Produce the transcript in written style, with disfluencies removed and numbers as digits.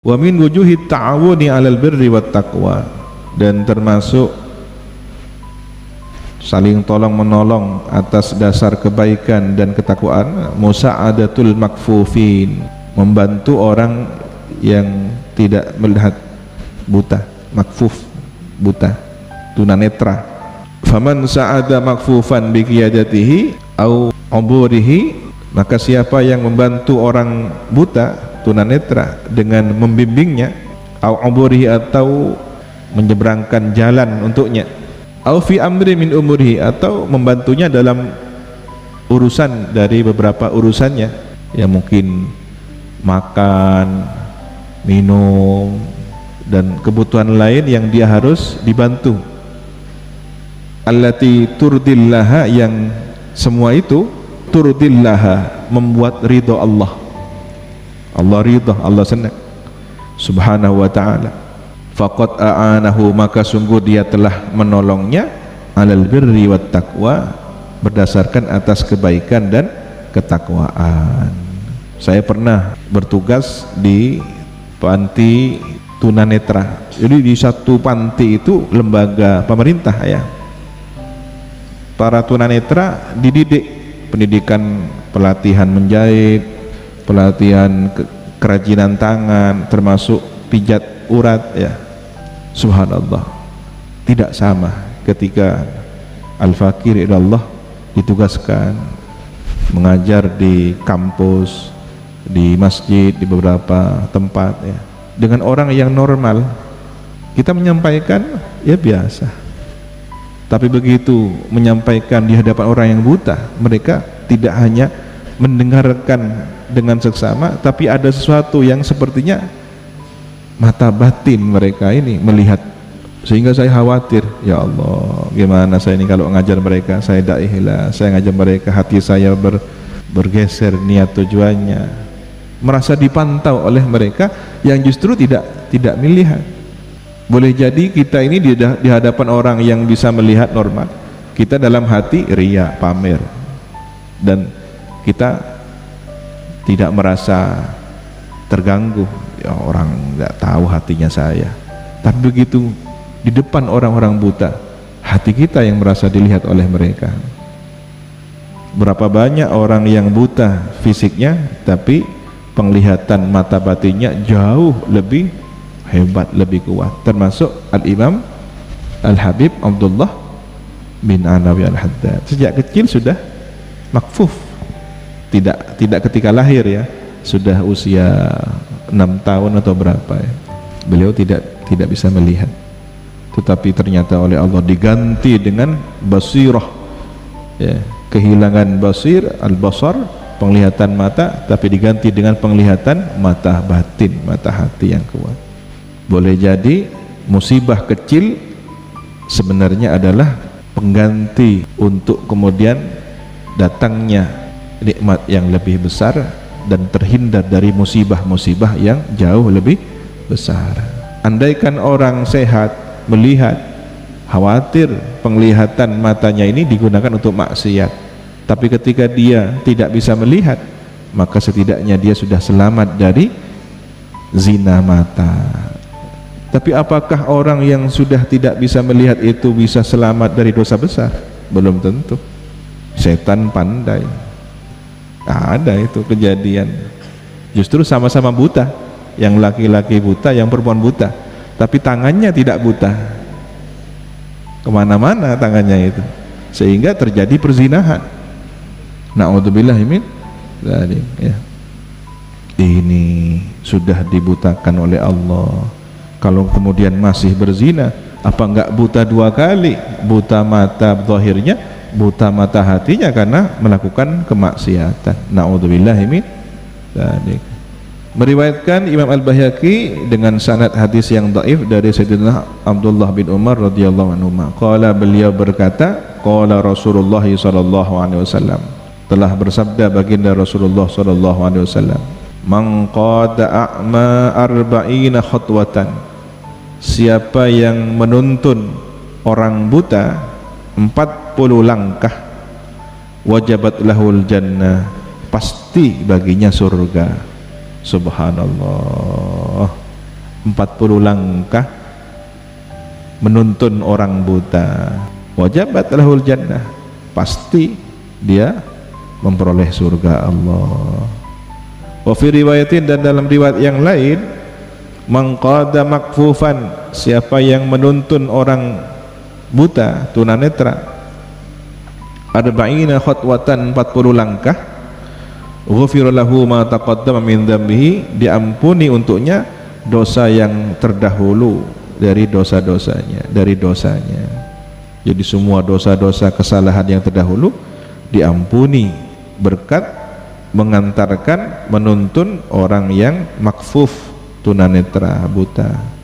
Wa min wujuhit ta'awuni 'alal birri wat taqwa, dan termasuk saling tolong menolong atas dasar kebaikan dan ketakwaan, musa'adatul makfufin, membantu orang yang tidak melihat, buta, makfuf, buta, tunanetra. Faman sa'ada makfufan bi qiyadatihi au uburihi, maka siapa yang membantu orang buta, tunanetra, dengan membimbingnya, au uburihi, atau menyeberangkan jalan untuknya, au fi amri min umurihi, atau membantunya dalam urusan dari beberapa urusannya, ya mungkin makan, minum, dan kebutuhan lain yang dia harus dibantu. Allati turdillaha, yang semua itu turdillaha, membuat ridho Allah. Allah ridho, Allah senang, subhanahu wa ta'ala. Faqad a'anahu, maka sungguh dia telah menolongnya, alal birri wat taqwa, berdasarkan atas kebaikan dan ketakwaan. Saya pernah bertugas di panti tunanetra. Jadi di satu panti itu lembaga pemerintah ya. Para tunanetra dididik, pendidikan pelatihan menjahit, pelatihan kerajinan tangan, termasuk pijat urat ya. Subhanallah, tidak sama ketika Al-Fakir ilallah ditugaskan mengajar di kampus, di masjid, di beberapa tempat ya, dengan orang yang normal. Kita menyampaikan ya biasa, tapi begitu menyampaikan di hadapan orang yang buta, mereka tidak hanya mendengarkan dengan seksama, tapi ada sesuatu yang sepertinya mata batin mereka ini melihat, sehingga saya khawatir, ya Allah, gimana saya ini kalau ngajar mereka, saya tidak ikhlas, saya ngajar mereka, hati saya bergeser niat tujuannya, merasa dipantau oleh mereka yang justru tidak melihat. Boleh jadi kita ini di hadapan orang yang bisa melihat normal, kita dalam hati ria, pamer, dan kita tidak merasa terganggu, ya orang nggak tahu hatinya saya. Tapi begitu di depan orang-orang buta, hati kita yang merasa dilihat oleh mereka. Berapa banyak orang yang buta fisiknya, tapi penglihatan mata batinnya jauh lebih hebat, lebih kuat, termasuk Al-Imam Al-Habib Abdullah bin Anawi Al-Haddad. Sejak kecil sudah makfuf, tidak ketika lahir ya, sudah usia 6 tahun atau berapa ya, beliau tidak bisa melihat, tetapi ternyata oleh Allah diganti dengan basirah ya, kehilangan basir, al-basar, penglihatan mata, tapi diganti dengan penglihatan mata batin, mata hati yang kuat. Boleh jadi musibah kecil sebenarnya adalah pengganti untuk kemudian datangnya nikmat yang lebih besar dan terhindar dari musibah-musibah yang jauh lebih besar. Andaikan orang sehat melihat, khawatir penglihatan matanya ini digunakan untuk maksiat, tapi ketika dia tidak bisa melihat, maka setidaknya dia sudah selamat dari zina mata. Tapi apakah orang yang sudah tidak bisa melihat itu bisa selamat dari dosa besar? Belum tentu. Setan pandai. Ada itu kejadian, justru sama-sama buta, yang laki-laki buta, yang perempuan buta, tapi tangannya tidak buta, kemana-mana tangannya itu, sehingga terjadi perzinahan. Na'udzubillah min dzalik ya. Ini sudah dibutakan oleh Allah. Kalau kemudian masih berzina, apa enggak buta 2 kali? Buta mata zahirnya, buta mata hatinya karena melakukan kemaksiatan. Na'udzubillahi min dzalik. Meriwayatkan Imam Al-Baihaqi dengan sanad hadis yang dhaif dari Sayyidina Abdullah bin Umar radhiyallahu anhu. Qala, beliau berkata, qala Rasulullah sallallahu alaihi wasallam, telah bersabda baginda Rasulullah sallallahu alaihi wasallam, man qada a'ma 40 khatwatan, siapa yang menuntun orang buta 40 langkah, wajabat lahul jannah, pasti baginya surga. Subhanallah, 40 langkah menuntun orang buta, wajabat lahul jannah, pasti dia memperoleh surga Allah. Wa fi riwayatin, dan dalam riwayat yang lain, mangqada makfufan, siapa yang menuntun orang buta tunanetra arba'ina khatwatan, 40 langkah, ghufira lahu ma taqaddama min dzambihi, diampuni untuknya dosa yang terdahulu dari dosanya. Jadi semua dosa-dosa kesalahan yang terdahulu diampuni berkat mengantarkan, menuntun orang yang makfuf tunanetra, buta.